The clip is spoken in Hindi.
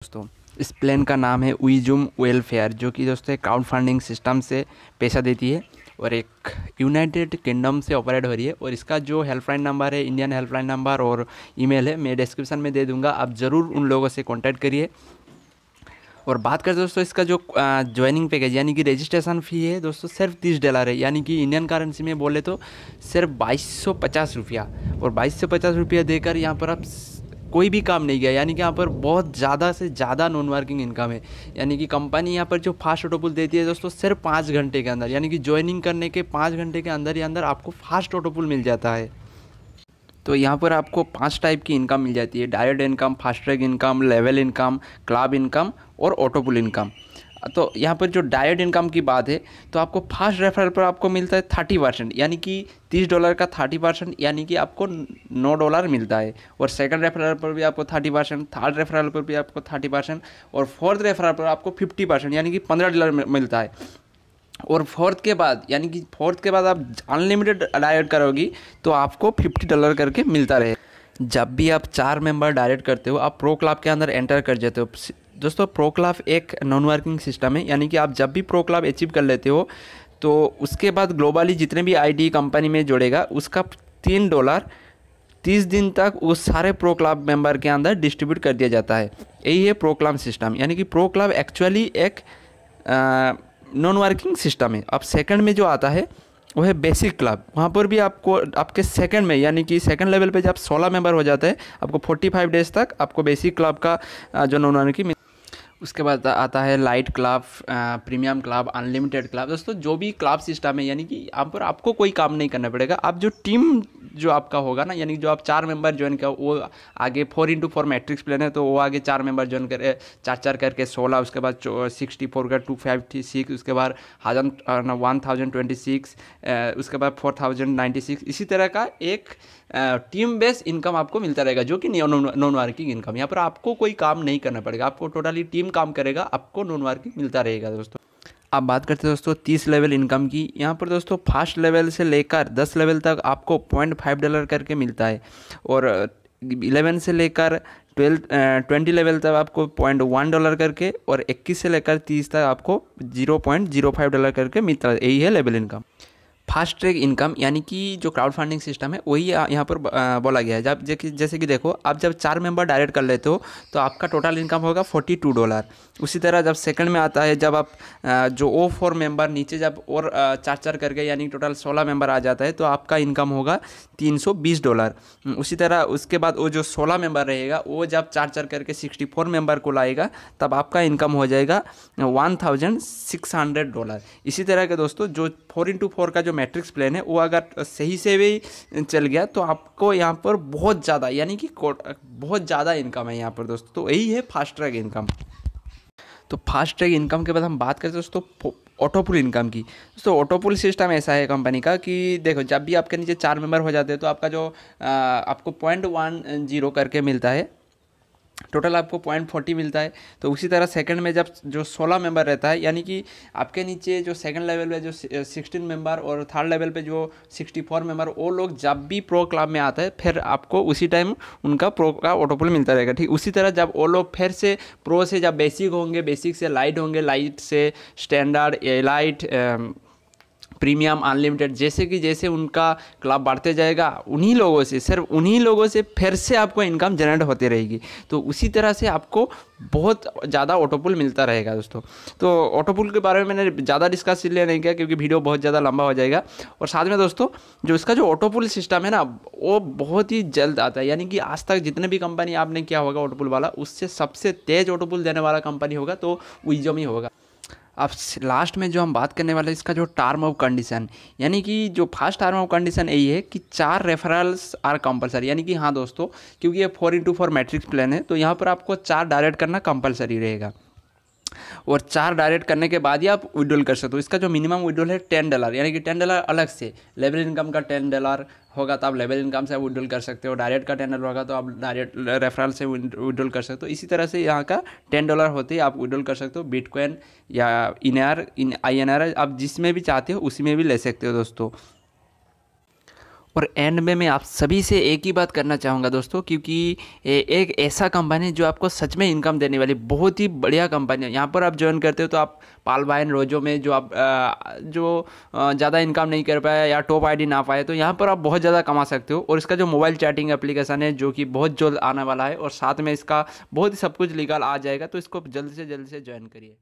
दोस्तों इस प्लान का नाम है वीजूम वेलफेयर, जो कि दोस्तों एक क्राउड फंडिंग सिस्टम से पैसा देती है और एक यूनाइटेड किंगडम से ऑपरेट हो रही है। और इसका जो हेल्पलाइन नंबर है, इंडियन हेल्पलाइन नंबर और ईमेल है, मैं डिस्क्रिप्शन में दे दूंगा। आप ज़रूर उन लोगों से कांटेक्ट करिए। और बात करते हैं दोस्तों इसका जो ज्वाइनिंग पैकेज यानी कि रजिस्ट्रेशन फ़ी है दोस्तों सिर्फ $30 है, यानी कि इंडियन करेंसी में बोले तो सिर्फ 2250 रुपया। और 2250 रुपया देकर यहाँ पर आप कोई भी काम नहीं किया, यानी कि यहाँ पर बहुत ज़्यादा से ज़्यादा नॉन वर्किंग इनकम है। यानी कि कंपनी यहाँ पर जो फास्ट ऑटोपुल देती है दोस्तों सिर्फ 5 घंटे के अंदर, यानी कि ज्वाइनिंग करने के 5 घंटे के अंदर ही अंदर आपको फास्ट ऑटोपुल मिल जाता है। तो यहाँ पर आपको 5 टाइप की इनकम मिल जाती है: direct income, fast track income, level income, club income और ऑटोपुल इनकम। तो यहाँ पर जो डायरेक्ट इनकम की बात है तो आपको फर्स्ट रेफरल पर आपको मिलता है 30%, यानी कि $30 का 30%, यानी कि आपको $9 मिलता है। और सेकंड रेफरल पर भी आपको 30%, थर्ड रेफरल पर भी आपको 30% और फोर्थ रेफरल पर आपको 50%, यानी कि $15 मिलता है। और फोर्थ के बाद, यानी कि फोर्थ के बाद आप अनलिमिटेड डायरेक्ट करोगी तो आपको $50 करके मिलता रहे। जब भी आप 4 मेंबर डायरेक्ट करते हो आप प्रो क्लब के अंदर एंटर कर जाते हो। दोस्तों प्रो क्लब एक नॉन वर्किंग सिस्टम है, यानी कि आप जब भी प्रो क्लब अचीव कर लेते हो तो उसके बाद ग्लोबली जितने भी आईडी कंपनी में जोड़ेगा उसका $3 30 दिन तक उस सारे प्रो क्लब मेंबर के अंदर डिस्ट्रीब्यूट कर दिया जाता है। यही है प्रो क्लब सिस्टम, यानी कि प्रो क्लब एक्चुअली एक नॉन वर्किंग सिस्टम है। अब सेकंड में जो आता है वो है बेसिक क्लब। वहाँ पर भी आपको आपके सेकंड में, यानी कि सेकंड लेवल पे जब 16 मेंबर हो जाते हैं आपको 45 डेज तक आपको बेसिक क्लब का जो नॉन वर्किंग। उसके बाद आता है light club, premium club, unlimited club. दोस्तों जो भी क्लब सिस्टम है, यानी कि यहाँ पर आपको कोई काम नहीं करना पड़ेगा। आप जो टीम जो आपका होगा ना, यानी जो आप 4 मेंबर ज्वाइन कर, वो आगे 4x4 मैट्रिक्स प्लान है तो वो आगे 4 मेंबर ज्वाइन करे, 4 करके 16, उसके बाद 64 का 256, उसके बाद 1026, उसके बाद 4096, इसी तरह का एक टीम बेस्ड इनकम आपको मिलता रहेगा, जो कि नॉन वर्किंग इनकम। यहाँ पर आपको कोई काम नहीं करना पड़ेगा, आपको टोटली टीम काम करेगा, आपको नॉन वर्किंग मिलता रहेगा। दोस्तों अब बात करते हैं दोस्तों 30 लेवल इनकम की। यहाँ पर दोस्तों फर्स्ट लेवल से लेकर 10 लेवल तक आपको $0.5 करके मिलता है। और 11 से लेकर 20 लेवल तक आपको $0.1 करके, और 21 से लेकर 30 तक आपको $0.05 करके मिलता है। यही है level income. Fast track income, यानी कि जो क्राउड फंडिंग सिस्टम है वही यहाँ पर बोला गया है। जब जैसे कि देखो, आप जब 4 मेंबर डायरेक्ट कर लेते हो तो आपका टोटल इनकम होगा $42। उसी तरह जब सेकंड में आता है, जब आप जो O4 मेंबर नीचे जब और 4 करके, यानी टोटल 16 मेंबर आ जाता है तो आपका इनकम होगा $320। उसी तरह उसके बाद वो जो 16 मेंबर रहेगा वो जब 4 करके 64 मेंबर को लाएगा तब आपका इनकम हो जाएगा $1600। इसी तरह के दोस्तों जो 4x4 का जो मैट्रिक्स प्लान है वो अगर सही से भी चल गया तो आपको यहाँ पर बहुत ज़्यादा, यानी कि बहुत ज़्यादा इनकम है यहाँ पर दोस्तों। तो यही है फास्ट ट्रैक इनकम। तो फास्ट ट्रैक इनकम के बाद हम बात करते हैं दोस्तों ऑटोपुल इनकम की। दोस्तों ऑटोपुल सिस्टम ऐसा है कंपनी का कि देखो, जब भी आपके नीचे 4 मेंबर हो जाते हैं तो आपका जो आपको 0.10 करके मिलता है, टोटल आपको 0.40 मिलता है। तो उसी तरह सेकंड में जब जो 16 मेंबर रहता है, यानी कि आपके नीचे जो सेकंड लेवल पे जो 16 मेंबर और थर्ड लेवल पे जो 64 मेंबर, वो लोग जब भी प्रो क्लब में आता है फिर आपको उसी टाइम उनका प्रो का ऑटोपुल मिलता रहेगा। ठीक उसी तरह जब वो लोग फिर से प्रो से जब बेसिक होंगे, बेसिक से लाइट होंगे, लाइट से स्टैंडर्ड, लाइट, प्रीमियम, अनलिमिटेड, जैसे उनका क्लब बढ़ते जाएगा उन्हीं लोगों से, सिर्फ उन्हीं लोगों से फिर से आपको इनकम जनरेट होती रहेगी। तो उसी तरह से आपको बहुत ज़्यादा ऑटोपुल मिलता रहेगा दोस्तों। तो ऑटोपुल के बारे में मैंने ज़्यादा डिस्कस इसलिए नहीं किया क्योंकि वीडियो बहुत ज़्यादा लंबा हो जाएगा। और साथ में दोस्तों जो इसका जो ऑटोपुल सिस्टम है ना वो बहुत ही जल्द आता है, यानी कि आज तक जितने भी कंपनी आपने किया होगा ऑटोपुल वाला, उससे सबसे तेज़ ऑटोपुल देने वाला कंपनी होगा तो वीजूम ही होगा। अब लास्ट में जो हम बात करने वाले हैं इसका जो टर्म ऑफ कंडीशन, यानी कि जो फर्स्ट टर्म ऑफ कंडीशन यही है कि 4 रेफरल्स आर कंपलसरी। यानी कि हाँ दोस्तों, क्योंकि ये 4x4 मैट्रिक्स प्लान है तो यहाँ पर आपको 4 डायरेक्ट करना कंपलसरी रहेगा। और 4 डायरेक्ट करने के बाद ही आप विड्रॉल कर सकते हो। इसका जो मिनिमम विड्रॉल है $10, यानी कि $10 अलग से लेवल इनकम का $10 होगा तो आप लेवल इनकम से विड्रॉल कर सकते हो। डायरेक्ट का $10 होगा तो आप डायरेक्ट रेफरल से विड्रॉल कर सकते हो। इसी तरह से यहाँ का $10 होते ही आप विड्रॉल कर सकते हो। बिटकॉइन या INR आप जिसमें भी चाहते हो उसी में भी ले सकते हो दोस्तों। और एंड में मैं आप सभी से एक ही बात करना चाहूँगा दोस्तों, क्योंकि एक ऐसा कंपनी है जो आपको सच में इनकम देने वाली बहुत ही बढ़िया कंपनी है। यहाँ पर आप ज्वाइन करते हो तो आप पालवाइन रोजो में जो आप ज़्यादा इनकम नहीं कर पाए या टॉप आईडी ना पाए, तो यहाँ पर आप बहुत ज़्यादा कमा सकते हो। और इसका जो मोबाइल चैटिंग एप्लीकेशन है जो कि बहुत जल्द आने वाला है, और साथ में इसका बहुत ही सब कुछ लीगल आ जाएगा, तो इसको जल्द से ज्वाइन करिए।